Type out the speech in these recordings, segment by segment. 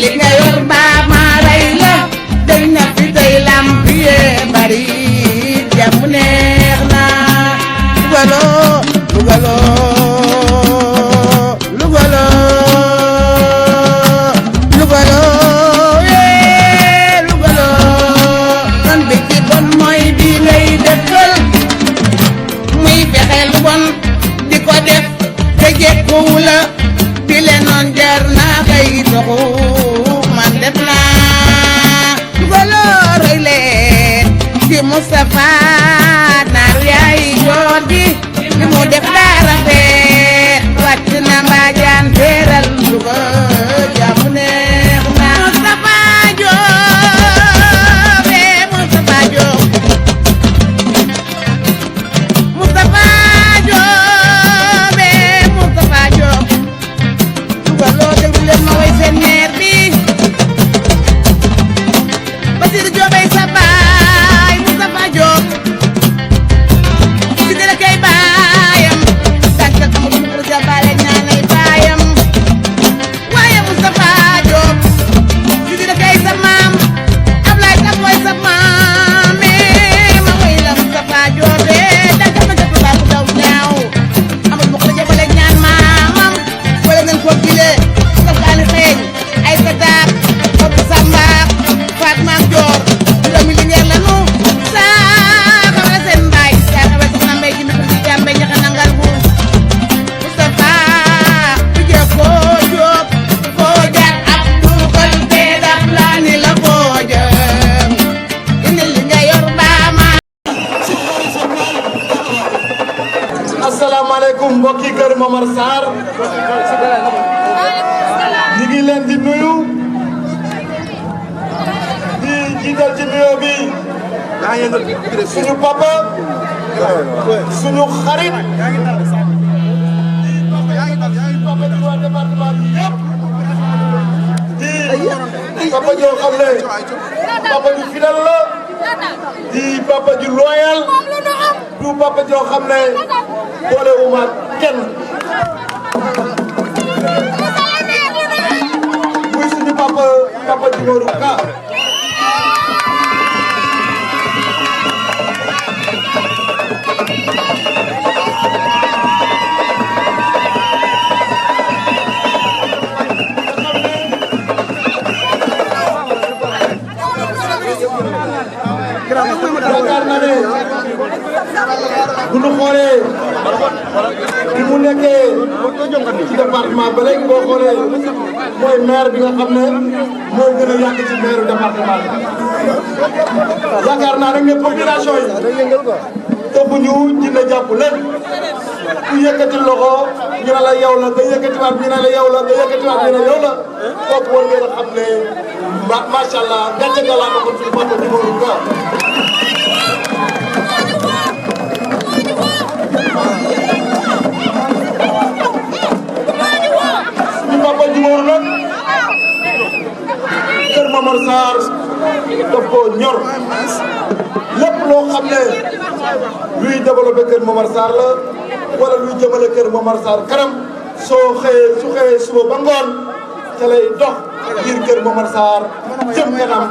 li nga yor mbaa maa rey la dañ na fi tey lamp yee bari jàmm neex na lugaloo yee lugaloo man bi ci bon mooy bi ngay dëkkal muy fexe lu bon di ko def te jekkuwu la bi leen noon jar naa kay doxu man def naa lugaloo rey leen ci Moustapha naaru yaay joor gi li mu def daa rafet wàcc na mbaajaan teeral Louga jàmm neex na Moustapha Diop Moustapha Diop Moustapha Diop Moustapha Diop Louga loo déglu leen ma way seen maire bi Bassirou Diop ay sa baay Moustapha Diop si dara kay baayam dànk Amadou Moussa Diabale ñaanay baayam waaye Moustapha Diop si dara kay sa maam Ablaye Ka mooy sa maam ma way la Moustapha Diop dànk ma jot baa bu daw ñaaw Amadou Moussa Diabale ñaan maamam wala ngeen ko gile sa gaali xeeñ ay sa daak xob Samba Faat Maam Dior doomi Linguère la nu saa xamala seen mbaay yaa xawe soxna mbay ji mbir ji jàmbe ñaxa nangal bu Moustapha bu jee koo jóg koo jaar ab duukal bee daf laa ni la koo jëm indi li nga yor baama asalaamaaleykum mbokki kër Momar Sarr ñu ngi leen di nuyu di jiital ci nuyoo bi suñu papa suñu xarit di papa di waa département bi yëpp di papa joo xam ne papa ju fidèle la di papa ju loyal du papa joo xam ne boole wuma kenn muy suñu papa Djimorou Ka yaakaar naa ne bu ñu xoolee bi mu nekkee ci département ba léegi boo xoolee mooy maire bi nga xam ne moo gën a yàgg ci maire département bi yaakaar naa nag ne population yi topp ñu dina jàpp leen ku yëkkati loxo ñu ne la yow la nga yëkkatiwaat ñu ne la yow la nga yëkkatiwaat ñu ne yow la kooku war ngeen a xam ne macha allah gàcce nga laa ko suñu papa Djimorou Ka suñu papa Djimorou nag kër Momar Sarr daf ko ñor lépp loo xam ne luy développé kër Momar Sarr la wala luy jëmale kër Momar Sarr kanam su xëyee suba ba ngoon ca lay dox ngir kër Momar Sarr jëm kanam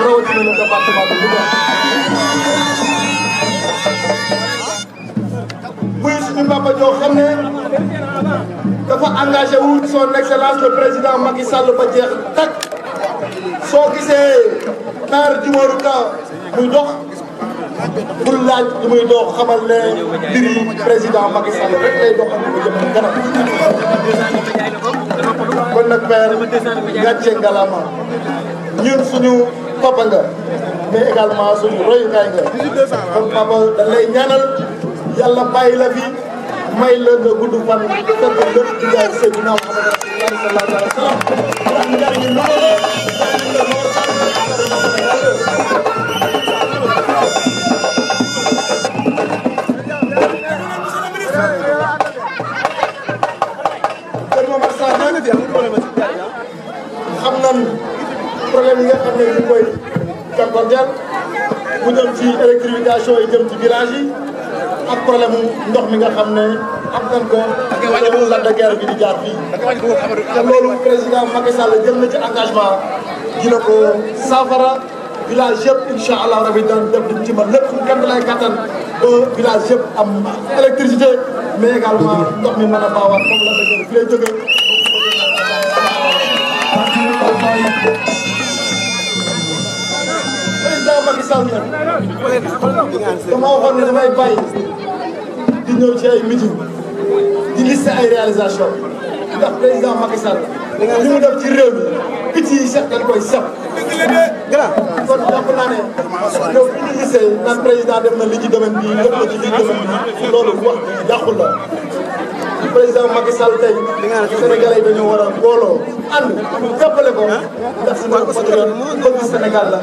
rawatina le département de Louga muy suñu papa joo xam ne dafa engagé wu son excellence le président Macky Sall ba jeex tak soo gisee maire Djimorou Ka muy dox bul laaj li muy dox xamal ne mbiri président Macky Sall rek lay doxal ko jëm kanam kon nag père gàcce ngalama ñun suñu papa nga mais également suñu royukaay nga kon papa dañ lay ñaanal yàlla bàyyi la fi may la nga gudd fan fekk lépp di jaay Seydina Muhammad sallallahu alayhi wa sallam xam nan problème yi nga xam ne ñu koy jànkuwanteel mu jëm ci électrification yi jëm ci village yi ak problème ndox mi nga xam ne am nañ ko loolu la de guerre bi di jaar fii te loolu président Macky Sall jël na ci engagement dina ko saafara village yëpp incha allah rabi daan def di ci man lépp kenn lay kattan ba village yëpp am électricité mais également ndox mi mën a baawaat comme la de guerre fi lay jógee président Macky Sall nag dama waxoon ne damay bàyyi di ñëw ci ay meeting di liste ay réalisation ndax président Macky Sall li mu def ci réew mi picc yi sax dañ koy sab kon jàpp naa ne yow bi ñu gisee naan président def na li ci domaine bi def na ci li domaine bi loolu wax yàqul la président Macky Sall tey Sénégalais yi dañoo war a booloo ànd jàppale ko ndax suñu patriote bëgg Sénégal la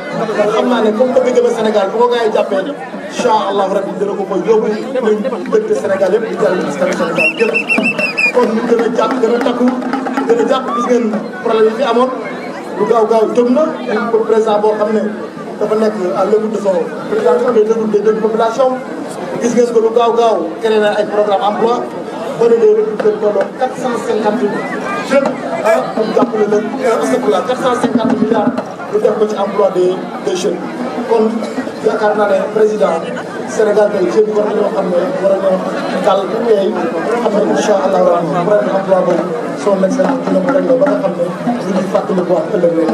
xam naa ne comme bëgg jëme Sénégal bu ko gars yi jàppee incha allah rabbi dina ko koy yóbbu muy dëkk Sénégal yëpp di jàll ci Sénégal yëpp kon ñu gën a jàpp gën a takku gën a jàpp gis ngeen problème yi fi amoon lu gaaw gaaw jóg na pour président boo xam ne dafa nekk à l'écoute de son président des deux populations gis ngeen ko lu gaaw gaaw créé na ay programme emploi ba ne day recruter tolloo 450 jeunes pour jàppale leen astafurlah 450 milliards ñu def ko ci emploi des jeunes kon yaakaar naa ne président Sénégal tey jeunes yi war nañoo xam ne war nañoo dal tey xam ne incha allah problème emploi boobu son excellence dina ko réglé ba nga xam ne ñu ngi fàttali ko wax ëllëg lay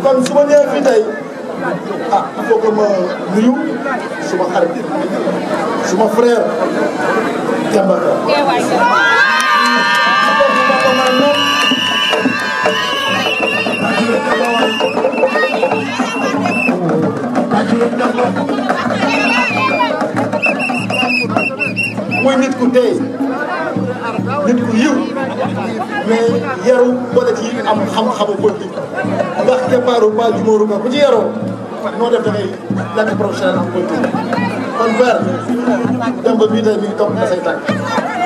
kon su ma ñëwee fii tey ah il faut que ma nuyu suma xarit suma frère Demba Ka. mooy nit ku tey nit ku yiw mais yaru boole ci am xam-xamu politique ndax keppaaru ba jumóoru ba bu ci yaroo noo def da ngay nekk professionnel en politique kon père Demba bii tey mi ngi topp na say tànk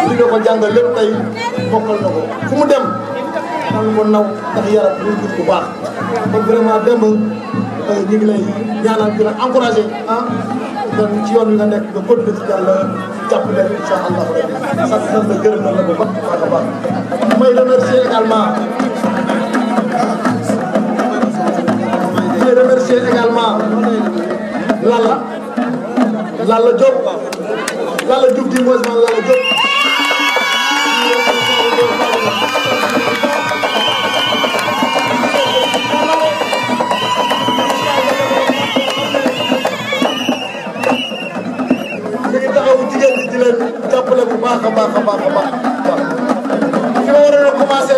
li nga ko jàngal lépp tey mokkal na ko fu mu dem nan ko naw ndax yaram lu nit ku baax kon vraiment Demba ñu ngi lay ñaanal di la encouragé ah kon ci yoon wi nga nekk nga continuer ci yàlla jàpp leen incha allah sant nañ la gërëm nañ la bu baax a baax may remercier également Lalla Diop Lalla Diop di mooy man Lalla Diop di leen jàppale bu baax a baax a baax a baax fi ma waroon a commencé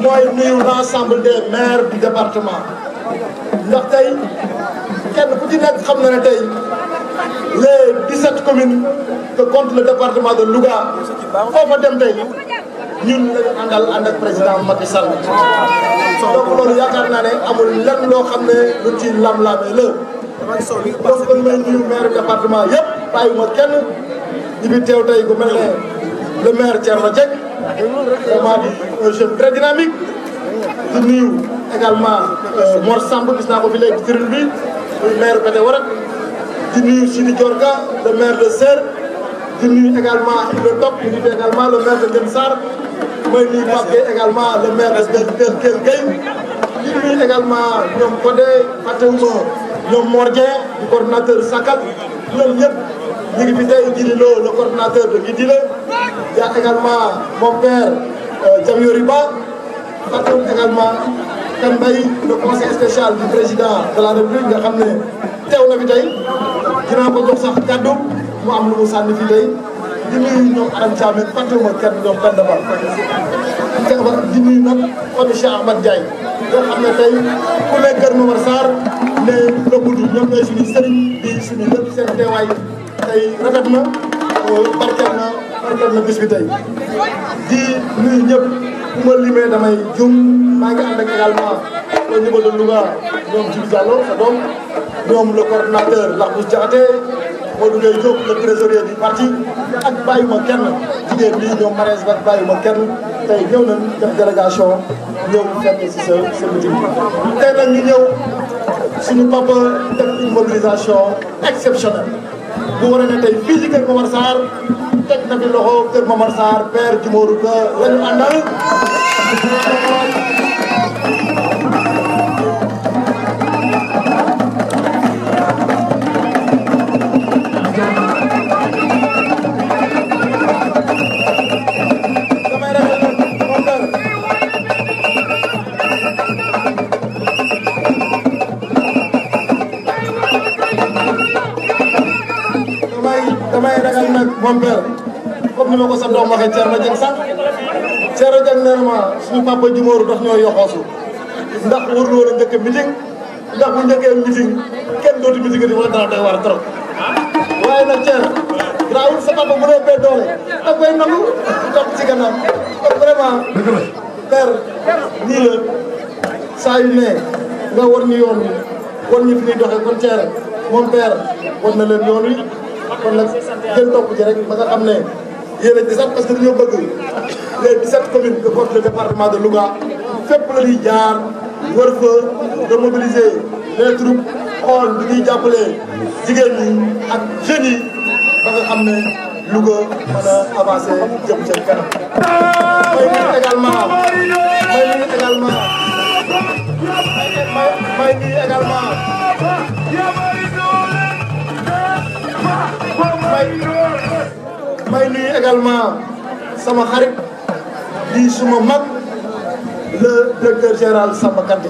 mooy nuyu l'ensemble des maires du département ndax tey kenn ku ci nekk xam na ne tey les 17 communes que compte le département de Louga foofa dem tey ñun lañu ànd ak président Macky Sall donc loolu yaakaar naa ne amul lenn loo xam ne lu ci lam-lamee la donc kon may nuyu maire département yëpp bàyyiwuma kenn ñi fi teew tey ku mel ne le maire Thierno Dieng vraiment di un jeune très dynamique di nuyu également Mor Samb gis naa ko fi léegi tribune bi muy maire Pété Warak di nuyu Sidi Diorga le maire de Ser di nuyu également le top di nuyu également le maire de Deme Sarr may nuyu Pape Gueye également le maire de Kell Gueye di nuyu également ñoom Codé fàttewuma ñoom Mor Dieng du coordinateur Sakal ñoom ñëpp ñu ngi fi tey Djili Lo le coordinateur de Guidila y a également mon père Jamiori Ba fàttewuma également Kan Mbaye le conseil spécial du président de la République nga xam ne teew na fi tey dinaa ko jox sax kàddu mu am lu mu sànni fii tey di nuyu ñoom Aram Thiamé fàttewuma kenn ñoom Penda Ba di nuyu nag famille Cheikh Ahmad Ndiaye nga xam ne tey ku ne Kër Momar Sarr ne Lobbudu ñoom ñooy suñu sëriñ di suñu lépp seen teewaay tey rafet na barkeel na bis bi tey di nuyu ñëpp bu ma limee damay jum maa ngi ànd ak également au niveau de Louga ñoom Djibi Diallo sa doom ñoom le coordonnateur Lakous Diakhaté Modou Gueye Diop le trésorier du parti ak bàyyuma kenn jigéen ñi ñoom Marès Ba bàyyuma kenn tey ñëw nañ def délégation ñëw fekk si sa meeting tey nag ñu ñëw suñu papa def une mobilisation exceptionnelle bu war a ne tey fii ci Kër Momar Sarr teg na fi loxo kër Momar Sarr père Djumorou Ka la ñu àndal. damay ragal nag mon père comme ni ma ko sa doom waxee Thierno Dieng sànq Thierno Dieng nee na ma suñu papa Djumorou daf ñoo yoxoosu ndax warul woon a njëkk meeting ndax bu njëkkee meeting kenn dootu meeting di wala dana doy war trop waaye nag Thierno grawul sa papa bu dee bee doole da koy nangu topp ci gannaaw kon vraiment père nii la saa yu ne nga war ñu yoon wi war ñu fi ñuy doxee kon Thierno mon père war na leen yoon wi kon nag ngeen topp ci rek ba nga xam ne yéen a ci sax parce que dañoo bëgg les 17 communes que porte le département de Louga fépp la ñuy jaar wër fa remobiliser les troupes xool du ñuy jàppale jigéen ñi ak jeunes yi ba nga xam ne Louga mën a avancé jëm ca kanam. may nuyu également may nuyu également sama xarit di suma mag le directeur général Samba Kanté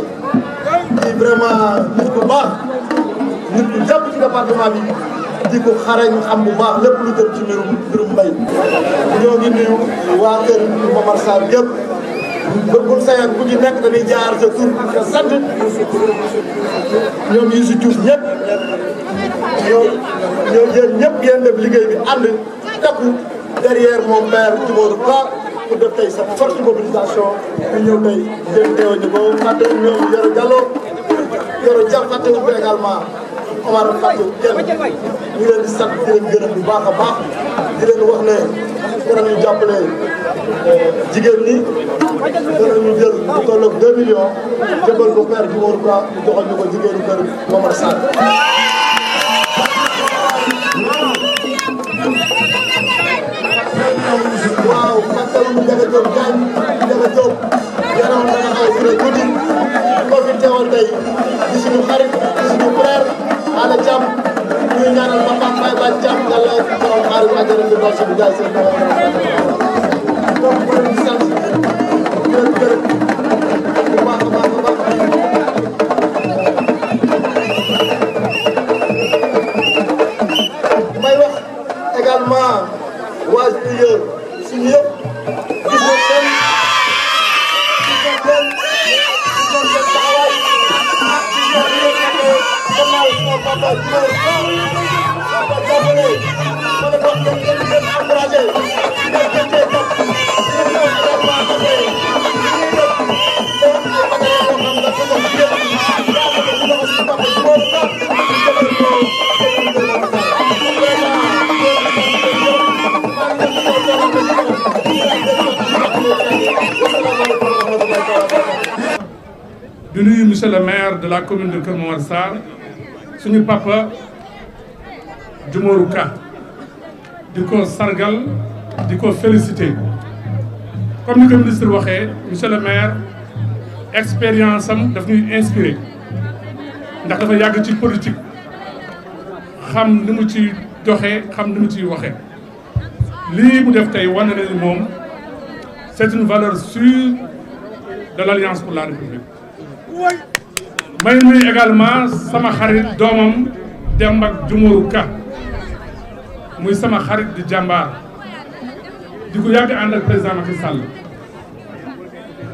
di vraiment nit ku baax nit ku jàpp ci département bi di ko xarañ xam bu baax lépp lu jëm ci mbirum mbay. ñoo ngi nuyu waa kër Momar Sarr yëpp bëggul sayan ku ci nekk dañuy jaar sa tur sa sant ñoom yi si Diouf ñëpp ñoo yéen ñëpp ngeen def liggéey bi ànd takku derrière mon père Djumorou Ka pour def tey sa forte mobilisation ñu ñëw tey ngeen teew ñu ko fàttewu ñoom Yoro Diallo Yoro Dia fàttewu ko également Omar fàttewu kenn ñu leen di sant di leen gërëm bu baax a baax di leen wax ne danañu jàppale jigéen ñi danañu jël lu tolloog 2 millions jëbal ko père Djumorou Ka ñu joxal ñu ko jigéenu kër Momar Sarr. waaw fàttali mu Ndiaga Diop Diagne Ndiaga Diop yaram dana xaw si rek tuuti ko fi teewal tey di suñu xarit di suñu frère Alla Thiam ñuy ñaanal papa Baye Ba Thiam yàlla borom xaaru àjjana bi doon suñu jaay seen donc ma leen di sant di leen gërëm bu baax a baax a baax may wax également waa GIE suñu yëpp gis nañ leen taxawaay gannaaw sama papa Djumorou Ka jàppale ma ne wax ngeen leen encouragé ngeen cee topp ngeen ñëw également après li ñuy def doon ay matériel yoo xam ne dafa doon jigéen yaa ko ci loxo si papa Djumorou Ka jëfal ko di nuyu monsieur le maire de la commune de Kër Momar Sarr suñu papa Djumorou Ka di ko sargal di ko féliciter comme ni ko ministre waxee monsieur le maire expérience am daf ñuy inspiré ndax dafa yàgg ci politique xam ni mu ci doxee xam ni mu ciy waxee lii mu def tey wane na ni moom c'est une valeur sûre de l'Alliance pour la République. may nuyu également sama xarit doomam Demba Djumorou Ka muy sama xarit di jàmbaar di ko yàgg ànd ak président Macky Sall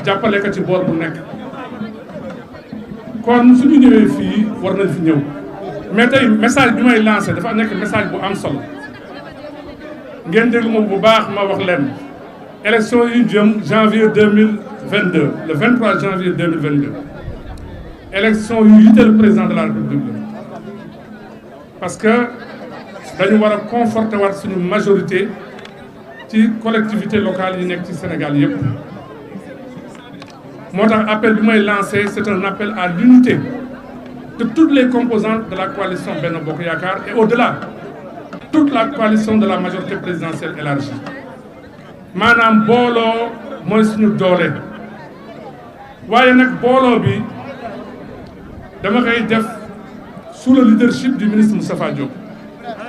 jàppale ko ci boor bu nekk kon suñu ñëwee fii war nañ fi ñëw mais tey message bi may lancé dafa nekk message bu am solo ngeen déglu ma bu baax ma wax leen élection yu jëm janvier 2022 le 23 janvier 2022 élection yu yitteel président de la République parce que dañu war a conforter waat suñu majorité ci collectivité locale yi nekk ci Sénégal yépp moo tax appel bi may lancé c'est un appel à l'unité de toutes les composantes de la coalition Benno Bokk Yaakaar et au-delà toute la coalition de la majorité présidentielle élargie maanaam booloo mooy suñu doole waaye nag booloo bi dama koy def sous le leadership du ministre Moustapha Diop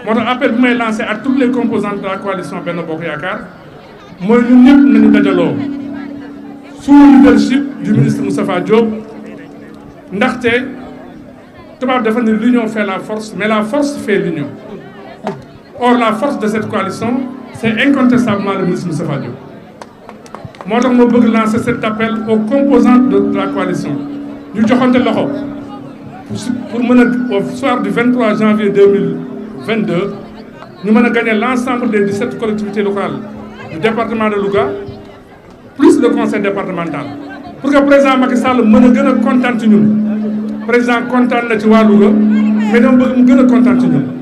moo tax appel bi may lancé à toutes les composantes de la coalition Benno Bokk Yaakaar mooy ñun ñëpp nañu dajaloo sous le leadership du ministre Moustapha Diop ndaxte tubaab dafa ne l'union fait la force mais la force fait l'union. Or la force de cette coalition c'est incontestablement le ministre Moustapha Diop moo tax ma bëgg lancer cet appel aux composantes de la coalition ñu joxante loxo pour mën a au soir du 23 janvier 2022 ñu mën a gagner l'ensemble des 17 collectivités locales du département de Louga plus le conseil départemental pour que président Macky Sall mën a gën a kontaan ci ñun président kontaan na ci waa Louga mais dama bëgg mu gën a kontaan ci ñun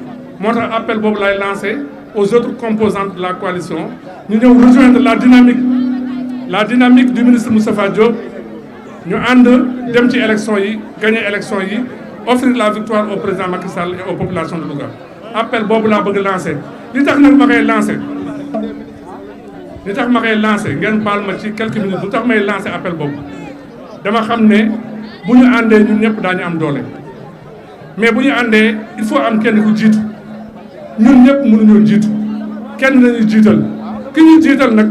moo tax appel boobu lay lancé aux autres composantes de la coalition ñu ñëw rejoindre la dynamique du ministre Moustapha Diop ñu ànd dem ci élection yi gagner élection yi offrir la victoire au président Macky Sall et aux populations de Louga appel boobu laa bëgg lancé li tax nag ma koy lancé ngeen baal ma ci quelques minutes lu tax may lancé appel boobu dama xam ne bu ñu àndee ñun ñëpp daañu am doole mais bu ñu àndee il faut am kenn ku jiitu ñun ñëpp mënuñoo jiitu kenn lañuy jiital ki ñuy jiital nag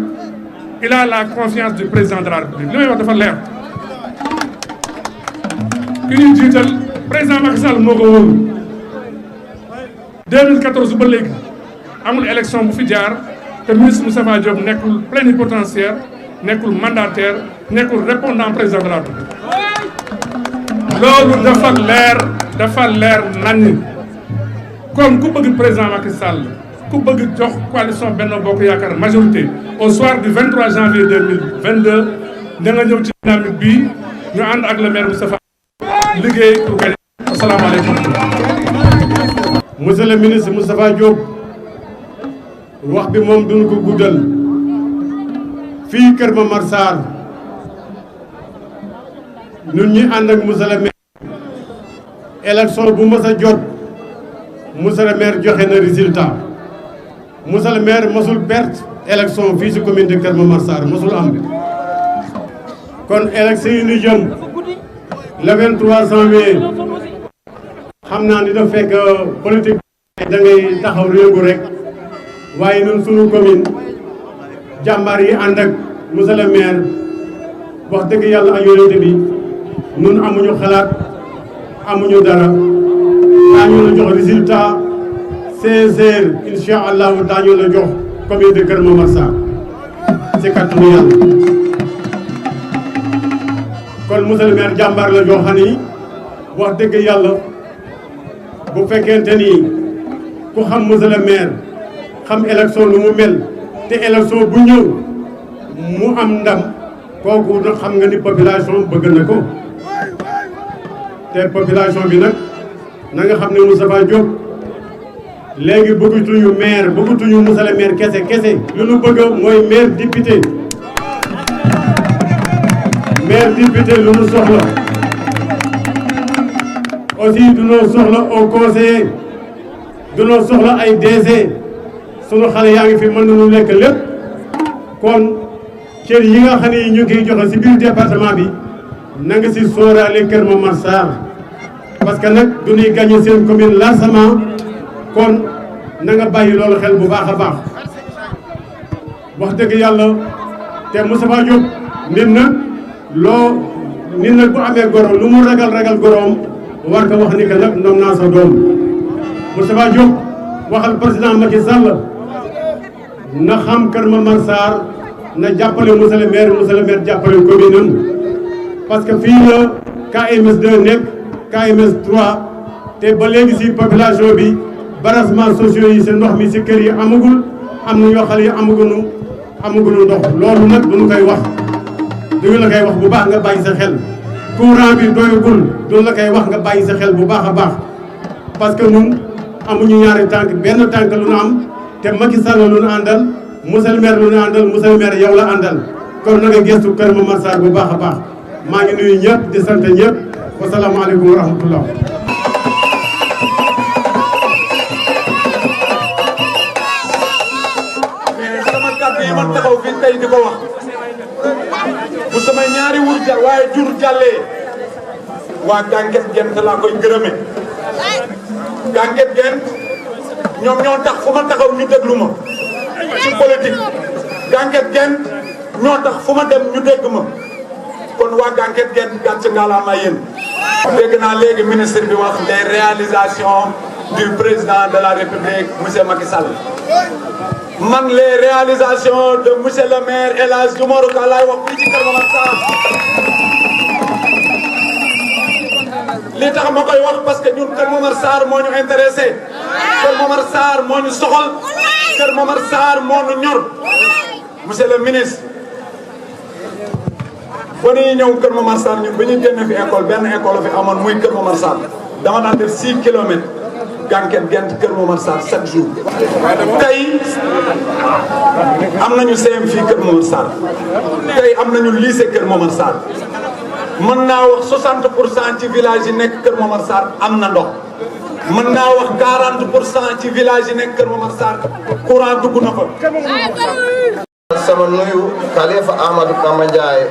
il a la confiance du président de la République li may wax dafa leer ki ñuy jiital président Macky Sall moo ko wóolu 2014 ba léegi amul élection bu fi jaar te ministre Moustapha Diop nekkul plénipotentiaire nekkul mandataire nekkul répondant président de la République loolu dafa leer nañ kon ku bëgg président Macky Sall ku bëgg jox coalition Benno Bokk Yaakaar majorité au soir du 23 janvier 2022 da nga ñëw ci dynamique bi ñu ànd ak le maire Moustapha liggéey pour gagner. Asalaamaaleykum. Monsieur le ministre Moustapha Diop wax bi moom duñ ko guddal fii Kër Momar Sarr ñun ñi ànd ak monsieur le maire élection bu mës a jot monsieur le maire joxe na résultat monsieur le maire mosul perte élection fii ci commune de Kër Momar Sarr mosul am kon élection yi ñu jëm le 23 janvier xam naa ni dafa fekk politique da ngay taxaw réegu rek waaye ñun sunu commune jàmbaar yi ànd ak monsieur le maire wax dëgg yàlla ak yonent bi ñun amuñu xalaat amuñu dara daañu la jox résultat 16 heures incha allahu daañu la jox commune de Kër Momar Sarr ci kàttanu yàlla kon monsieur le maire jàmbaar la joo xam ni wax dëgg yàlla bu fekkente ni ku xam monsieur le maire xam élection lu mu mel te élection bu ñëw mu am ndam kooku nag xam nga ni population bëgg na ko te population bi nag na nga xam ne Moustapha Diop léegi bëggatuñu maire bëggatuñu monsieur le maire kese lu ñu bëgg mooy maire député lu ñu soxla aussi du ñu soxla au conseiller du ñu soxla ay DG sunu xale yaa ngi fi mën nañu lekk lépp kon cër yi nga xam ne ñu ngi joxe ci biir département bi na nga ci sóoraale Kër Momar Sarr parce que nag du ñuy gagné seen commune largement kon na nga bàyyi loolu xel bu baax a baax wax dëgg yàlla te Moustapha Diop nit nag bu amee goro lu mu ragal goroom war ko wax ni que nag ndom naa sa doom Moustapha Diop waxal président Macky Sall na xam Kër Momar Sarr na jàppale monsieur le maire jàppale commune am parce que fii la KMS 2 nekk KMS 3 te ba léegi si population bi barasement sociaux yi si ndox mi si kër yi amagul am na yoo xale yi amagunu ndox loolu nag duñu koy wax duñu la koy wax bu baax nga bàyyi sa xel courant bi doyagul duñu la koy wax nga bàyyi sa xel bu baax a baax parce que ñun amuñu ñaari tànk benn tànk lu nu am te Macky Sall lu nu àndal monsieur le maire lu nu àndal monsieur le maire yow la àndal kon na nga gestu Kër Momar Sarr bu baax a baax maa ngi nuyu ñëpp di sant ñëpp wasalaamaaleykum wa rahmatullah lii man taxaw fii tey di ko wax bu sama ñaari waaye jur jàllee waa Ganguet Gent laa koy gërëme Ganguet Gent ñoom ñoo tax fu ma taxaw ñu déglu ma ci politique Ganguet Gent ñoo tax fu ma dem ñu dégg ma kon waa Ganguet Gent gàcce ngalaama yéen. dégg naa léegi ministre bi wax les réalisations du président de la République monsieur Macky Sall man les réalisations de monsieur le maire El Hadj Dioumorou Ka laay wax fii ci Kër Momar Sarr li tax ma koy wax parce que ñun Kër Momar Sarr moo ñu intéressé Kër Momar Sarr moo ñu soxal Kër Momar Sarr moo ñu ñor monsieur le ministre. ba ñuy ñëw Kër Momar Sarr ñun bi ñu génne fi école benn école fi amoon muy Kër Momar Sarr dama daan def 6 kilomètres Ganguet Gent Kër Momar Sarr chaque jour. tey am nañu CM fii Kër Momar Sarr tey am nañu lycée Kër Momar Sarr mën naa wax 60% ci village yi nekk Kër Momar Sarr am na ndox mën naa wax 40% ci village yi nekk Kër Momar Sarr courant dugg na fa. sama nuyu Khalifa Amadou Bamba Ndiaye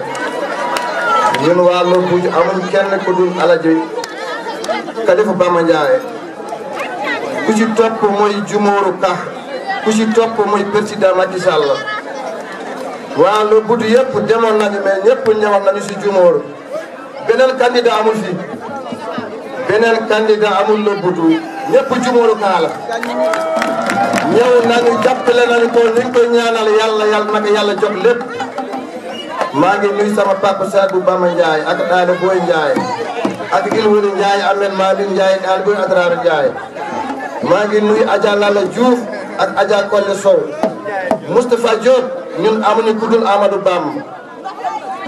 ñun waa Lobbuj amuñ kenn ku dul Alaji Khalifa Bamba Ndiaye ku ci topp mooy Dioumorou Ka ku ci topp mooy président Macky Sall waa Lobbuj yëpp demoon nañu mais ñëpp ñëwoon nañu si Dioumorou beneen candidat amul fi beneen candidat amul Lobbuj ñëpp Dioumorou Ka la ñëw nañu jàppale nañu ko niñ koy ñaanal yàlla naka yàlla jox lépp maa ngi nuyu sama papa Sadou Bamba Ndiaye ak Daale Boy Ndiaye ak Ilwani Ndiaye Ahmed Madine Ndiaye Daal Boy Adrame Ndiaye maa ngi nuyu Adja Lalla Diouf ak Adja Kolle Sow Moustapha Diop ñun amuñu ku dul Amadou Bamba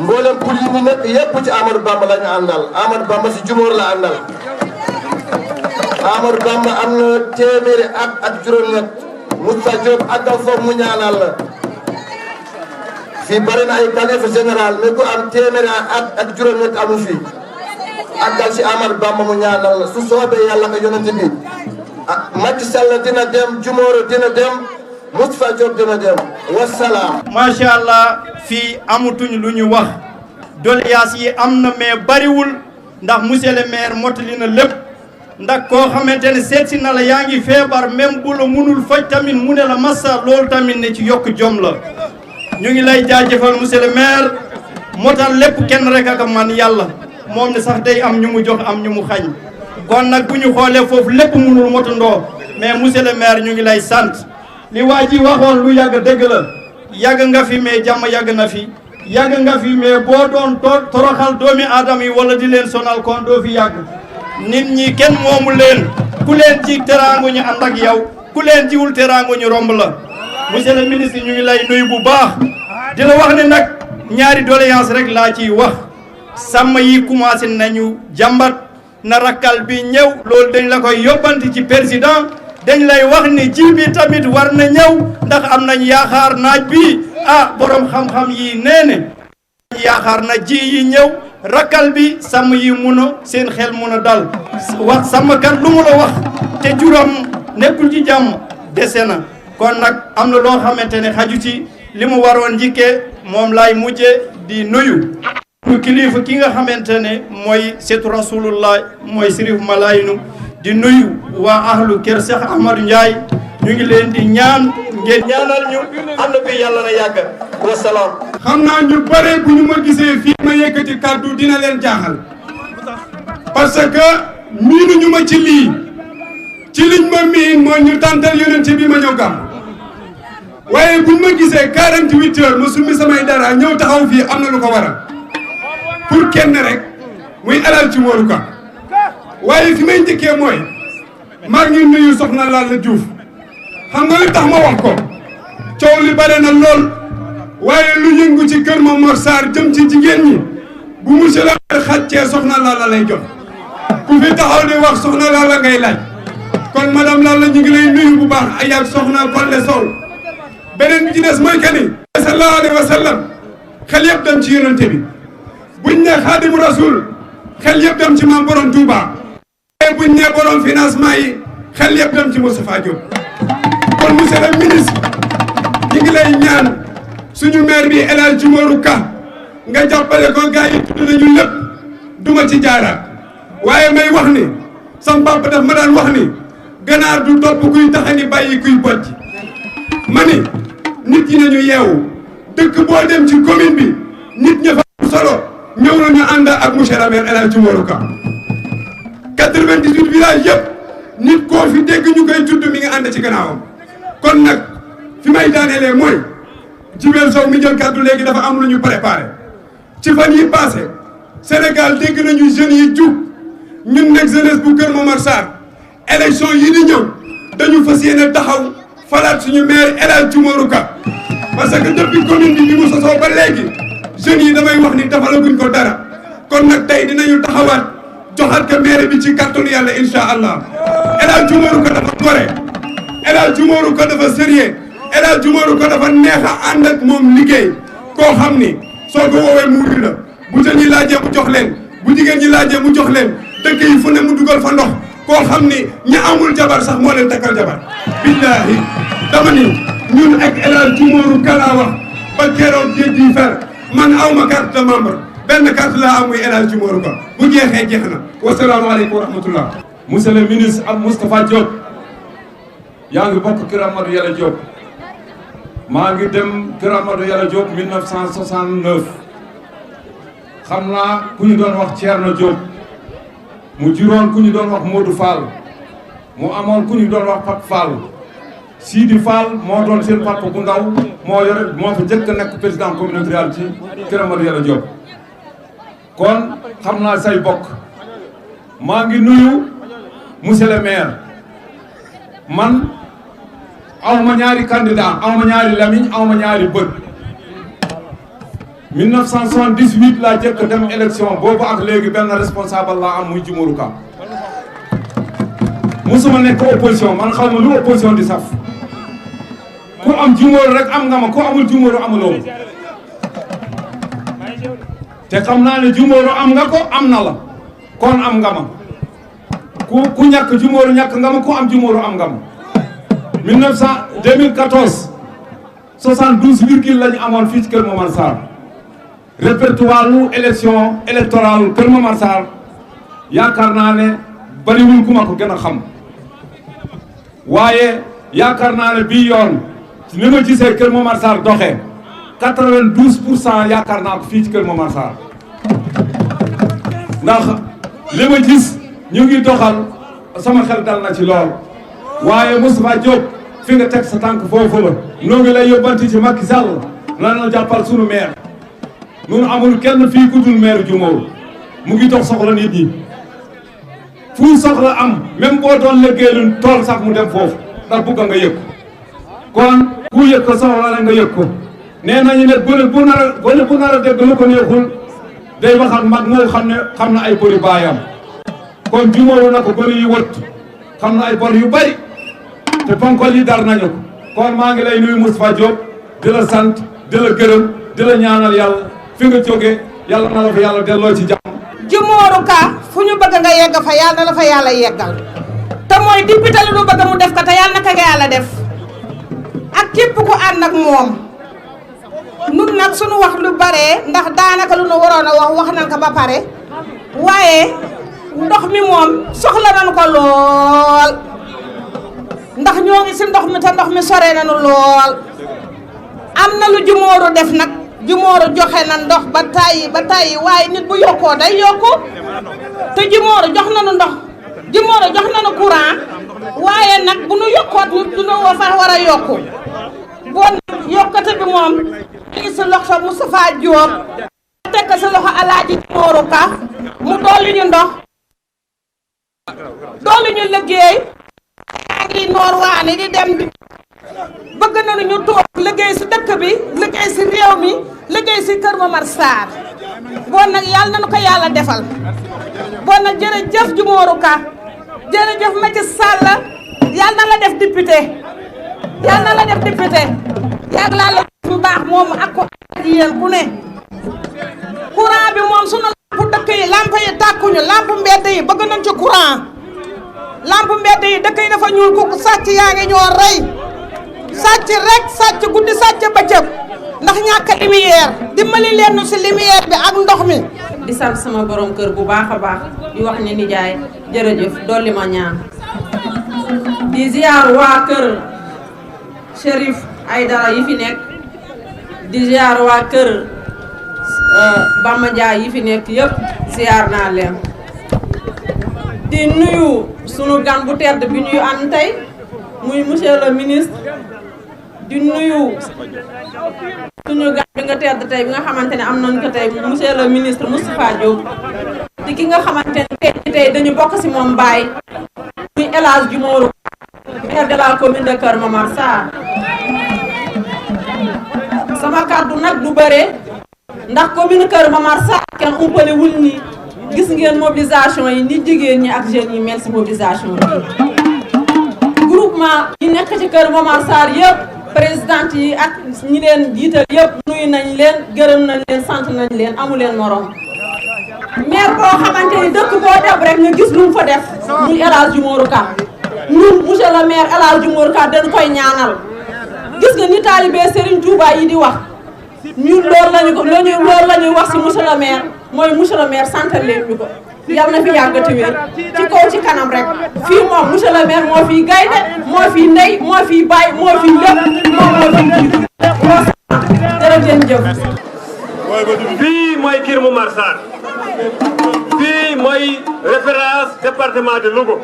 mboolem pour yi ñu nekk yëpp ci Amadou Bamba la ñu àndal Amadou Bamba si Dioumorou la àndal Amadou Bamba am na téeméeri ak juróom-ñett Moustapha Diop àggal foofu mu ñaanal la fii bari na ay khalifa général mais ku am téeméeri ak juróom-ñett amul fii àggal si Amadou Bamba mu ñaanal la su soobee yàlla nga yonent bi Macky Sall dina dem Dioumorou dina dem Moustapha Diop dina dem wasalaam. macha allah fii amatuñ lu ñu wax doléance yi am na mais bariwul ndax monsieur le maire mottali na lépp. ndax koo xamante ne seet si na la yaa ngi feebar même bu la munul faj tamit mu ne la massa loolu tamit ne ci yokk jom la ñu ngi lay jaajëfal monsieur le maire motal lépp kenn rek ak man yàlla moom ne sax day am ñu mu jox am ñu mu xañ kon nag bu ñu xoolee foofu lépp munul motandoo mais monsieur le maire ñu ngi lay sant li waa ji waxoon lu yàgg dëgg la yàgg nga fi mais jàmm yàgg na fi yàgg nga fi mais boo doon toroxal doomi aadama yi wala di leen sonal kon doo fi yàgg nit ñi kenn moomu leen ku leen ji teraangu ñu ànd ak yow ku leen jiwul teraangu ñu romb la monsieur le ministre ñu ngi lay nuyu bu baax di la wax ne nag ñaari doléance rek laa ciy wax sàmm yi commencé nañu jàmbat na rakkal bi ñëw loolu dañ la koy yóbbanti ci président dañ lay wax ni ji bi tamit war na ñëw ndax am nañ yaakaar naaj bi borom xam-xam yi nee ne yaakaar na ji yi ñëw rakkal bi sàmm yi mun a seen xel mun a dal wax sàmmkat lu mu la wax te juram nekkul ci jàmm dese na kon nag am na loo xamante ne xaju ci li mu waroon njëkkee moom laay mujje di nuyu ñu kilifa ki nga xamante ne mooy seetu rasulullah mooy sirif malaynu di nuyu waa ahlu kër Cheikh Amadou Ndiaye ñu ngi leen di ñaan ngeen ñaanal ñu ànd bi yàlla na yàgg wasalaam. xam naa ñu bare bu ñu ma gisee fii ma yëkkati kàddu dina leen jaaxal parce que miinuñu ma ci lii ci liñ ma miin mooy ñu tàntal yonent bi ma ñëw gàmm waaye buñ ma gisee 48 heures ma summi samay dara ñëw taxaw fii am na lu ko waral pour kenn rek muy alal ci Dioumorou Ka waaye fi may njëkkee mooy maa ngi nuyu soxna Lalla Diouf xam nga li tax ma wax ko coow li bare na lool waaye lu yëngu ci Kër Momar Sarr jëm ci jigéen ñi bu monsieur le maire xàccee soxna Lalla lay jox ku fi taxaw di wax soxna Lalla ngay laaj kon madame Lalla ñu ngi lay nuyu bu baax ay ak soxna Kolle Sow beneen bi ci des mooy que ni sallallahu alayhi wa sallam xel yëpp dem ci yonente bi buñ ne xaadimu rasul xel yëpp dem ci maam borom Touba waaye buñ ne borom financement yi xel yëpp dem ci Moustapha Diop kon monsieur le ministre ñu ngi lay ñaan suñu maire bi El Hadj Djumorou Ka nga jàppale ko gars yi tudd nañu lépp duma ci jaaraat waaye may wax ni sam papa daf ma daan wax ni ganaar du topp kuy taxani bàyyi kuy bojj ma ni nit ñi nañu yeewu dëkk boo dem ci commune bi nit ña fa solo ñëw nañu ànd ak monsieur le maire El Hadj Djumorou Ka 98 villages yëpp nit koo fi dégg ñu koy tudd mi ngi ànd ci gannaawam kon nag fi may daanelee mooy Djibril Sow mi jël kàddu léegi dafa am lu ñu préparé ci fan yi passé Sénégal dégg nañu jeunes yi jug ñun nag jeunesse bu Kër Momar Sarr élection yi di ñëw dañu fas yéene taxaw falaat suñu maire El Hadj Djumorou Ka parce que depuis commune bi mu sosoo ba léegi jeunes yi damay wax ni defalaguñ ko dara kon nag tey dinañu taxawaat joxaat ko maire bi ci kàttanu yàlla incha allah El Hadj Djumorou Ka dafa gore El Hadj Djumorou Ka dafa sérieux El Hadj Djumorou Ka dafa neex a ànd ak moom liggéey koo xam ni soo ko woowee mu wuyu la bu jeunes yi laajee mu jox leen bu jigéen ñi laajee mu jox leen dëkk yi fu ne mu dugal fa ndox koo xam ni ñi amul jabar sax moo leen takkal jabar billahi dama ni ñun ak El Hadj Djumorou Ka laa wax ba keroog géej gi fer man aw ma carte de membre benn carte laa am muy El Hadj Djumorou Ka bu jeexee jeex na wasalaamaaleykum wa rahmatullah. monsieur le ministre ak Moustapha Diop yaa ngi bokk Kër Amadou Yàlla Diop maa ngi dem Kër Amadou Yàlla Diop 1969 xam naa ku ñu doon wax Thierno Diop mu juróon ku ñu doon wax Modou Fall mu amoon ku ñu doon wax Pape Fall Sidi Fall moo doon seen papa bu ndaw moo fa jëkk nekk président communauté rurale ci Kër Amadou Yàlla Diop kon xam naa say bokk maa ngi nuyu monsieur le maire man awma ñaari candidat awma ñaari lamiñ awma ñaari bët 1978 laa jëkk dem élection boobu ak léegi benn responsable laa am muy Djumorou Ka musuma nekk opposition man xaw ma lu opposition di saf ku am Djumorou rek am nga ma ku amul Djumorou amuloo te xam naa ne Djumorou am nga ko am na la kon am nga ma ku ñàkk Djumorou ñàkk nga ma ku am Djumorou am nga ma 2014 72 virgule la ñu amoon fii ci Kër Momar Sarr répertoire lu élection électorale Kër Momar Sarr yaakaar naa ne bariwul ku ma ko gën a xam waaye yaakaar naa ne bii yoon ni ma gisee Kër Momar Sarr doxee 92% yaakaar naa ko fii ci Kër Momar Sarr ndax li ma gis ñu ngi doxal sama xel dal na ci lool waaye Moustapha Diop fi nga teg sa tànk foofu la noo ngi lay yóbbanti ci Macky Sall lan la jàppal sunu maire ñun amul kenn fii ku dul maire Djumorou mu ngi dox soxla nit ñi fu soxla am même boo doon liggéeylu tool sax mu dem foofu ndax bugg nga yëg kon ku yëg ko soxla la nga yëg ko nee nañu ne gone bu nar a dégg lu ko neexul day wax ak mag moo xam ne xam na ay bori baayam kon Djumorou na ko gone yi wët xam na ay bor yu bari te ponkol yi dar nañu ko kon maa ngi lay nuyu Moustapha Diop di la sant di la gërëm di la ñaanal yàlla fi nga jóge yàlla na la fa yàlla delloo ci jàmm. Djumorou Ka fu ñu bëgg nga yegg fa yàlla na la fa yàlla yeggal te mooy député lu ñu bëgg mu def ko te yàlla na ko yàlla def ak képp ku ànd ak moom nun nag suñu wax lu bare ndax daanaka lu nu waroon a wax nañ ko ba pare waaye ndox mi moom soxla nañu ko lool ndax ñoo ngi si ndox mi te ndox mi sore nañu lool am na lu Djumorou def nag Djumorou joxe na ndox ba tàyyi waaye nit bu yokkoo day yokku te Djumorou jox nañu ndox Djumorou jox nañu courant waaye nag bu nu yokkoot ñu dina fa war a yokku bon yokkate bi moom ngi si loxo Moustapha Diop teg ko si loxo Alaaji Djumorou Ka mu dolli ñu ndox dolli ñu liggéey yaa ngi noor waane di dem di bëgg nañu ñu toog liggéey si dëkk bi liggéey si réew mi liggéey si Kër Momar Sarr bon nag yàlla nañu ko yàlla defal bon nag jërëjëf Djumorou Ka jërëjëf Macky Sall yàlla na la def député yàlla na la def député yàlla laa la bu baax moom ak ko ak yéen ku ne courant bi moom sunu lampu dëkk yi lamp yi tàkkuñu lampu mbedd yi bëgg nañ ci courant lampu mbedd yi dëkk yi dafa ñuul ku sàcc yaa ngi ñoo rey sàcc rek sàcc guddi sàcc bëccëg ndax ñàkk lumière dimbali leen nu si lumière bi ak ndox mi. di sant sama borom kër bu baax a baax di wax ne nijaay jërëjëf dolli ma ñaan di ziar waa kër Chérif Aïdara yi fi nekk di ziar waa kër Bamba Ndiaye yi fi nekk yëpp ziar naa leen di nuyu sunu gan bu tedd bi ñuy ànd tey muy monsieur le ministre di nuyu suñu gan bi nga tedd tey bi nga xamante ne am nañ ko tey monsieur le ministre Moustapha Diop di ki nga xamante ne tey dañu bokk si moom Baye muy El Hadj Djumorou maire de la commune de Kër Momar Sarr sama kàddu nag du bëre ndax commune Kër Momar Sarr kenn umpale wul ni gis ngeen mobilisation yi ni jigéen ñi ak jeunes yi mel si mobilisation bi groupement yi nekk ci Kër Momar Sarr yëpp présidente yi ak ñi leen jiital yëpp nuyu nañ leen gërëm nañ leen sant nañ leen amu leen morom maire boo xamante ni dëkk boo def rek nga gis lu mu fa def muy El Hadj Djumorou Ka ñun monsieur le maire El Hadj Djumorou Ka dañ koy ñaanal gis nga ni taalibe Serigne Touba yi di wax ñun loolu la ñuy wax si monsieur le maire mooy monsieur le maire santal leen ñu ko yàlla na fi yàggati wér ci kaw ci kanam rek fii moom monsieur le maire moo fiy gaynde moo fiy ndey moo fiy baay moo fiy lépp moom moo fiy jiitu jërëjëf. fii mooy Kër Momar Sarr fii mooy référence département de Louga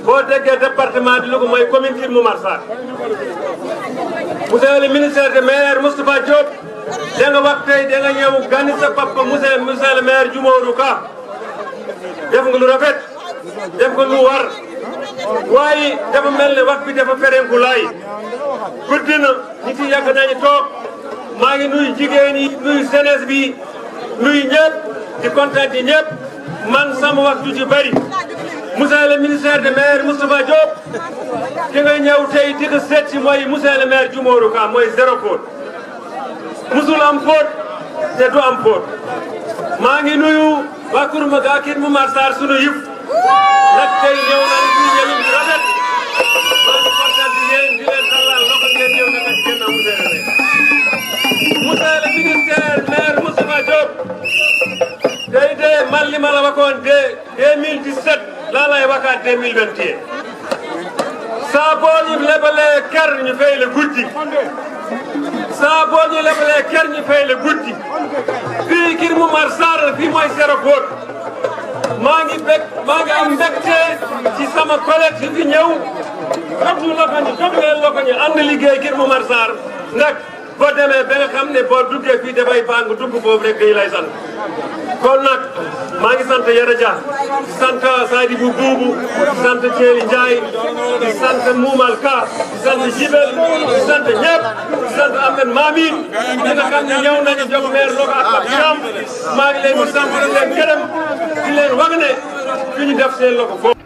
boo déggee département de Louga mooy commune Kër Momar Sarr monsieur le ministère de maire Moustapha Diop da nga wax tey da nga ñëw gani sa papa monsieur le maire Djumorou Ka def nga lu rafet def nga lu war waaye dafa mel ne wax bi dafa ferenku laay guddi na ñi ci yàgg nañu toog maa ngi nuyu jigéen yi nuyu jeunesse bi nuyu ñëpp di kontaan ci ñëpp man sama waxtu ci bari monsieur le ministère de maire Moustapha Diop ki nga ñëw tey di ko seet si mooy monsieur le maire Djumorou Ka mooy zéro faute musul am faute te du am faute maa ngi nuyu waa Kër Momar Sarr sunu yëf nag tey ñëw nañu fii ñëwin bu rafet maa ngi kontaan di leen tallal loxo ngeen ñëw nag ak kenn monsieur le maire monsieur le ministère maire Moustapha Diop tey de man li ma la waxoon de 2017 laa lay waxaat 2021 saa boo ñu lebalee kër ñu fay la guddi saa boo ñu lebalee kër ñu fay la guddi fii Kër Momar Sarr fii mooy zéro faute maa ngi am mbégte ci sama collègue yi fi ñëw jox ñu jox leen loxo ñu ànd liggéey Kër Momar Sarr nag boo demee ba nga xam ne boo duggee fii dafay bàng dugg boobu rek dañu lay sant kon nag maa ngi sant Yara Dia di sant Sadibou Boubou di sant Thieli Ndiaye di sant Moumal Ka di sant Jibel di sant ñëpp di sant Ahmed Mamine ñi nga xam ne ñëw nañu jox maire loxo ak Pape Thiam maa ngi leen di sant di leen gërëm di leen wax ne fi ñu def seen loxo foofu.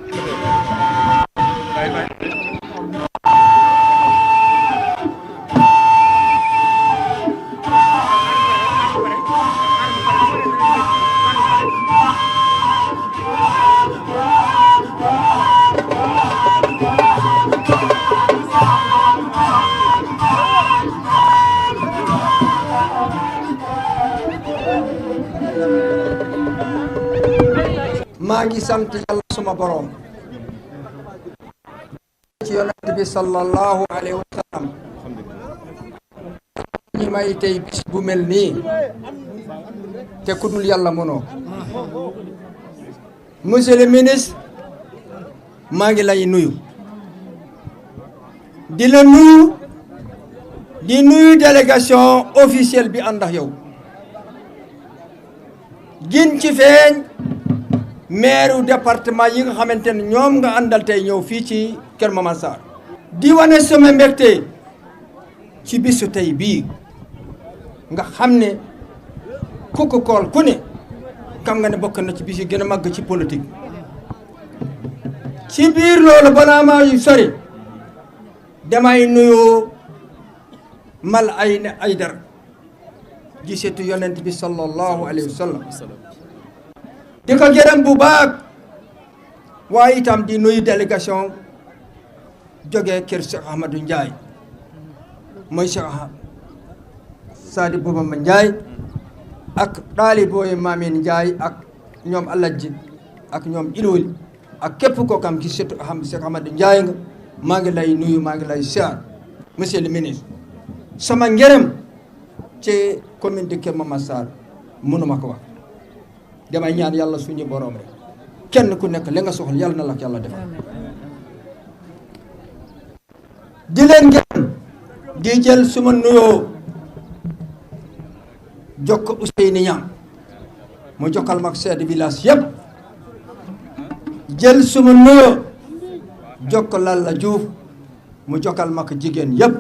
maa ngi sant yàlla suma borom ci yonent bi sallallahu alayhi wa sallam ñi may tey bis bu mel nii te ku dul yàlla mënoo monsieur le ministre maa ngi lay nuyu di la nuyu di nuyu délégation officielle bi ànd ak yow gin ci feeñ maire département yi nga xamante ne ñoom nga àndal tey ñëw fii ci Kër Momar Sarr di wane sama mbégte ci bisu tey bii nga xam ne ku ko kool ku ne xam nga ne bokk na ci bis yi gën a màgg ci politique ci biir loolu balaa maa yu sori damay nuyu mal ay dar ji seetu yonent bi sallallahu alayhi wa sallam di ko gërëm bu baax waaye itam di nuyu délégation jógee kër Cheikh Ahmadou Ndiaye mooy Cheikh Sadi Bouba Ndiaye ak ɗaalibooye Mamine Ndiaye ak ñoom Alaaji ak ñoom Iloli ak képp koo xam ci surtout Cheikh Ahmadou Ndiaye nga maa ngi lay nuyu maa ngi lay siyaar monsieur le ministre sama ngërëm ci commune de Keur Massar mënuma ko wax damay ñaan yàlla suñu borom rek kenn ku nekk li nga soxla yàlla na la yàlla def di leen ngeen di jël suma nuyoo jokk Ousseynou Niang mu jokkal mag chef de village yëpp jël suma nuyoo jokk Lalla Diouf mu jokkal mag jigéen yëpp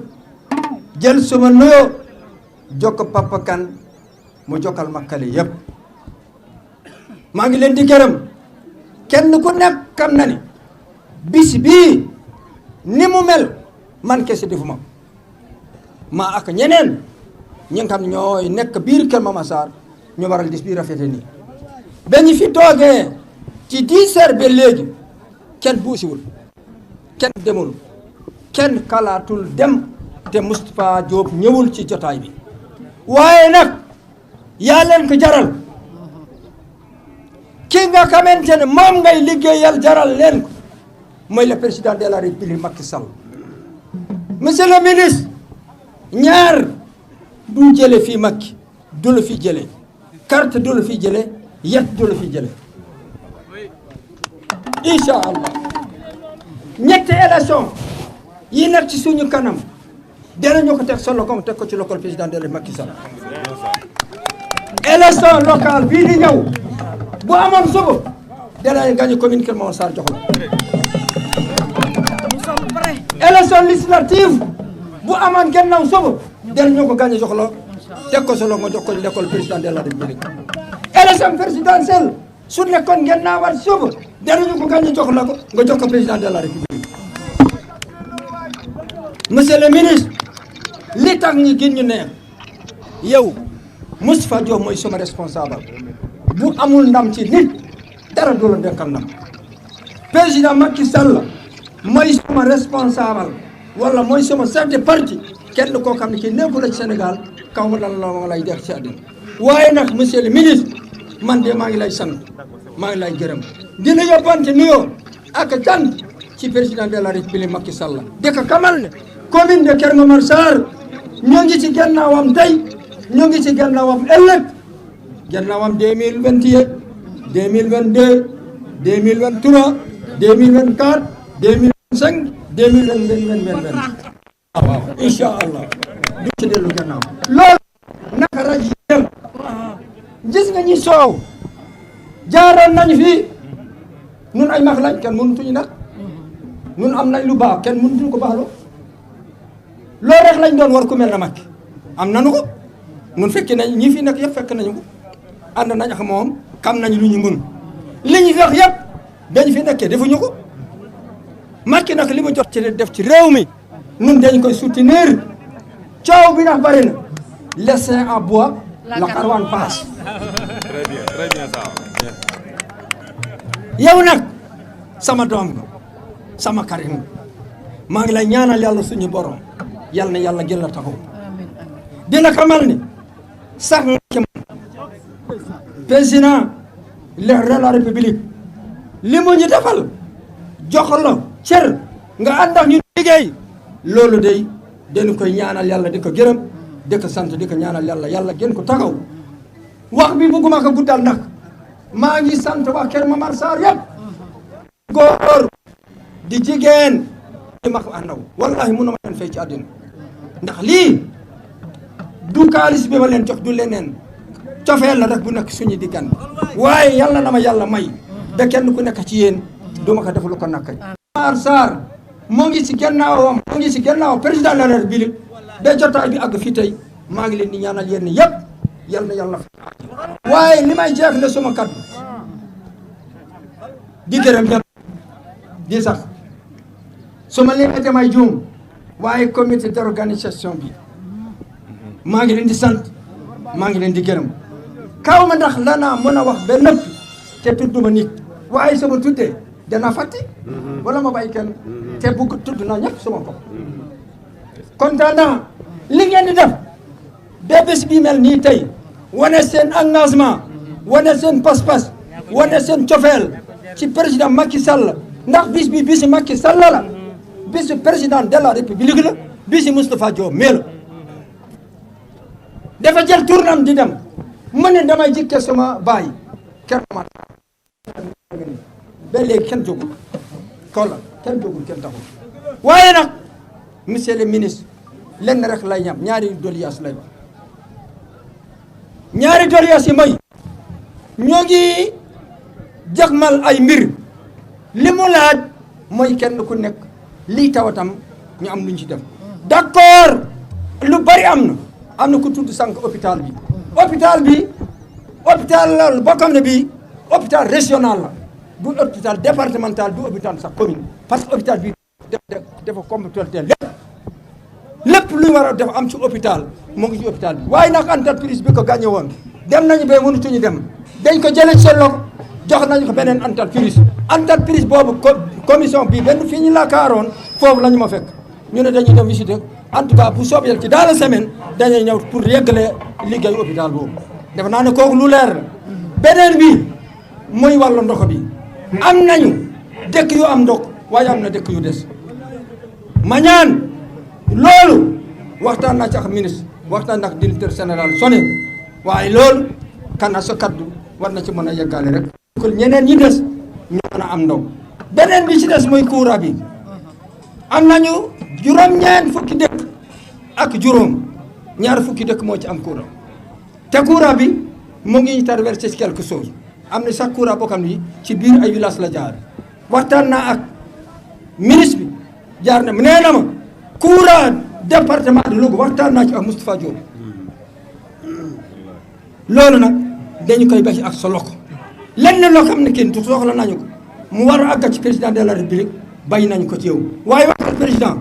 jël suma nuyoo jokk Papa Kane mu jokkal mag kale yëpp maa ngi leen di gërëm kenn ku nekk xam na ni bis bii ni mu mel man kese defuma maa ak ñeneen ñi nga xam ñooy nekk biir Keur Massar ñu waral dis bii rafete nii ba ñu fi toogee ci 10 heures ba léegi kenn buusiwul kenn demul kenn kalaatul dem te Moustapha Diop ñëwul ci jotaay bi waaye nag yaa leen ko jaral ki nga xamante ne moom ngay liggéeyal jaral leen ko mooy le président de la république Macky Sall monsieur le ministre ñaar du jële fii Macky du la fi jële carte du la fi jële yet du la fi jële incha allah ñetti élection yi nekk ci suñu kanam danañu ko teg sa loxo teg ko ci loxol président de la Macky Sall élection locale bii di ñëw bu amoon suba danañ gagné commune Keur Massar jox la élection législative bu amoon gannaaw suba danañu ko gagné jox la teg ko sa loxo nga jox ko l'école président de la république élection présidentielle su nekkoon ngeen naa war suba danañu ko gagné jox la ko nga jox ko président de la république monsieur le ministre li tax ñi gën ñu neex yow Moustapha Diop mooy sama responsable bu amul ndam ci nit dara du la denkal ndam président Macky Sall mooy sama responsable wala mooy sama chef de parti kenn koo xam ne kii nekkul ci Sénégal kaw ma lan la ma lay def ci àddina waaye nag monsieur le ministre man de maa ngi lay sant maa ngi lay gërëm di la yóbbante nuyoo ak cant ci président de la république Macky Sall di ko kamal ne commune de Keur Massar ñoo ngi ci gannaawam tey ñoo ngi ci gannaawam ëllëg gannaawam 2021 2022 2023 2024 2025 2020 waaw incha allah du ci dellu gannaaw loolu naka rajo yi gis nga ñi soow jaaroon nañu fii nun ay mag lañ kenn mënutuñu nag nun am nañ lu baax kenn mënutuñu ko baaxloo loolu rek lañ doon war ku mel na Macky am nañu ko nun fekki nañ ñi fi nekk yëpp fekk nañu ko ànd nañ ak moom xam nañ lu ñu mën li ñu wax yëpp dañ fi nekkee defuñu ko Macky nag li mu jot ci def ci réew mi nun dañ koy soutenir coow bi ndax bari na laisser en bois la caravane passe très bien ça yow nag sama doom nga sama xarit nga maa ngi lay ñaanal yàlla suñu borom yàlla na yàlla gën la taxaw dina xamal ni sax nga ci man président de la république li mu ñu defal jox la cër nga ànd ak ñu liggéey loolu day dañu koy ñaanal yàlla di ko gërëm di ko sant di ko ñaanal yàlla yàlla gën ko taxaw wax bi bëgguma ko guddal ndax maa ngi sant waa Keur Massar yëpp góor di jigéen di ma ko àndaw wallahi mënu ma leen fay ci àddina ndax lii du kaalis bi ma leen jox du leneen cofeel la rek bu nekk suñu diggan waaye yàlla na ma yàlla may da kenn ku nekk ci yéen du ma ko def lu ko nakkañ Massar moo ngi ci gannaawam moo ngi ci gannaaw président de la République ba jotaay bi àgg fii tey maa ngi leen di ñaanal yéen yëpp yal na yàlla waaye li may jeexle sama kaddu di gërëm ñëpp di sax su ma leen damay juum waaye comité d'organisation bi maa ngi leen di sant maa ngi leen di gërëm kaw ma ndax lanaa mën a wax ba nëpp te tudduma nit waaye sama tuddee dana fàtte wala ma bàyyi kenn te bugg tudd naa ñëpp sama bopp kontaan naa li ngeen di def ba bés bi mel nii tey wane seen engagement wane seen pas-pas wane seen cofeel ci président Macky Sall ndax bis bi bisi Macky Sall la bisu président de la république la bisi Moustapha Diop mee la dafa jël tournam di dem mu ne damay jikke sama baay Keur Momar ba léegi kenn jógul kolla kenn jógul kenn taxul waaye nag monsieur le ministre lenn rek lay ñam ñaari doléances lay wax ñaari doléances yi mooy ñoo ngi jagmal ay mbir li mu laaj mooy kenn ku nekk lii tawatam ñu am luñ ci def d'accord lu bari am na ku tudd sànq hôpital bi hôpital la boo xam ne bii hôpital régional la du hôpital départemental du hôpital sax commune parce que hôpital bi dafa complété lépp lu war a def am ci hôpital moo ngi ci hôpital bi waaye nag entreprise bi ko gagné woon dem nañu ba mënutuñu dem dañ ko jëlee seen loxo jox nañu ko beneen entreprise boobu commission bi benn fii ñu laakaaroon foofu la ñu ma fekk ñu ne dañuy dem visiter en tout cas bu soobee yàlla ci dans la semaine dañuy ñëw pour yeggale liggéeyu hôpital boobu def naa ne kooku lu leer la beneen bi mooy wàllu ndox bi am nañu dëkk yu am ndox waaye am na dëkk yu des ma ñaan loolu waxtaan naa ci ak ministre waxtaan naa ak directeur général Soné waaye loolu kan sa kaddu war na ci mën a yeggaale rek ko ñeneen ñi des ñu mën a am ndox beneen bi ci des mooy courant bi am nañu juróom-ñeent fukki dëkk ak juróom ñaar fukki dëkk moo ci am courant te courant bi mu ngi traversé ci quelque chose am na sax courant boo xam ne ci biir ay village la jaar waxtaan naa ak ministre bi jaar na nee na ma courant département de Louga waxtaan naa ci ak Moustapha Diop loolu nag dañu koy bàyyi ak sa loxo lenn loo xam ne kenn du soxla nañu ko mu war a àgg ci président de la république bàyyi nañu ko ci yow waaye waxal président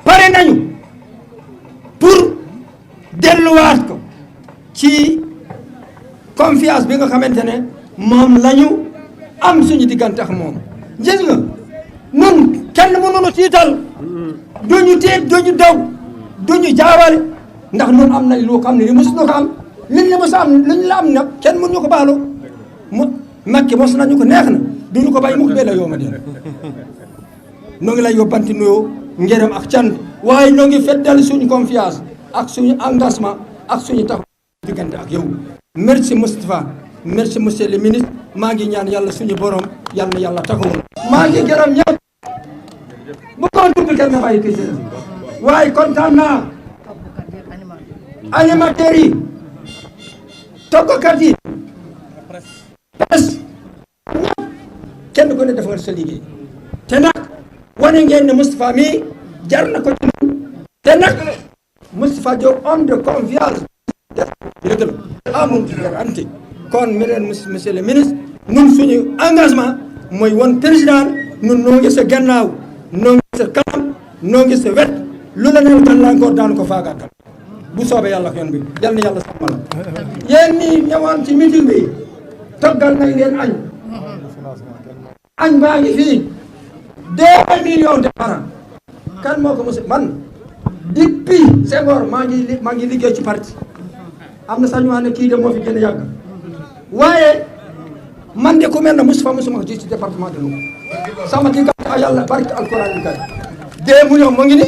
pare nañu pour delluwaat ko ci confiance bi nga xamante ne moom la ñu am suñu diggante ak moom gis nga nun kenn mënuñu tiital duñu tiit duñu daw duñu jaawale ndax nun am nañ loo xam ne li mosu ko am liñ la mos a am liñ la am nag kenn mënuñu ko baalu mu Macky mos nañu ko neex na duñu ko bàyyi mu ko bee la yow ma dee noo ngi lay yóbbanti nuyoo ngërëm ak cant waaye noo ngi feddal suñu confiance ak suñu engagement ak suñu tax diggante ak yow merci Moustapha merci monsieur le ministre maa ngi ñaan yàlla suñu borom yàlla na yàlla taxawoon maa ngi gërëm ñëpp bu ko tudd kenn ma bàyyi kii si waaye kontaan naa animateurs yi toggkat yi presse ñëpp kenn ku ne defal sa liggéey te nag wane ngeen ne Moustapha mi jar na ko ci ñun te nag Moustapha Diop homme de confiance dëgg la amul garanti kon monsieur le ministre ñun suñu engagement mooy woon président ñun noo ngi sa gannaaw noo ngi sa kanam noo ngi sa wet lu la neew gàllankoor daan ko faagaagal bu soobee yàlla ak yoon bi yal na yàlla sàmmal yéen ñii ñëwoon ci meeting bi toggal nañ leen añ baa ngi fii 2 millions de francs kan moo ko mos man depuis Senghor maa ngi liggéey ci parti am na sax ñu wax ne kii de moo fi gën a yàgg waaye man de ku mel ne Moustapha mosuma ko ci département de Louga sama diggante ak yàlla barke alquran bi kay 2 millions moo ngi ni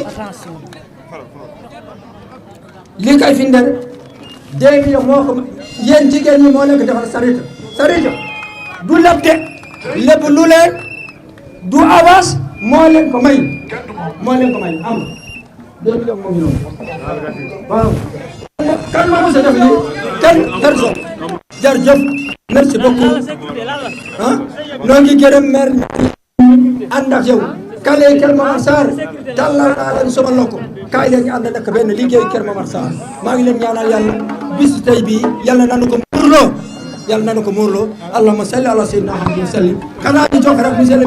li kay fi ndel 2 millions moo ko yéen jigéen ñi moo nekk defal sarita du leb de lépp lu leen du avance moo leen ko may am 2 millions moo ngi noonu waaw kan ma mos a def lii kenn personne jërëjëf merci beaucoup ah noo ngi gërëm maire ànd ak yow kale Keur Momar Sarr tàllal naa leen sama loko kaay leen ñu ànd nekk benn liggéey Keur Momar Sarr maa ngi leen ñaanal yàlla bis tey bii yàlla nanu ko muurloo allahumma salli ala sayyidina Muhammad sallim xanaa di jox rek monsieur le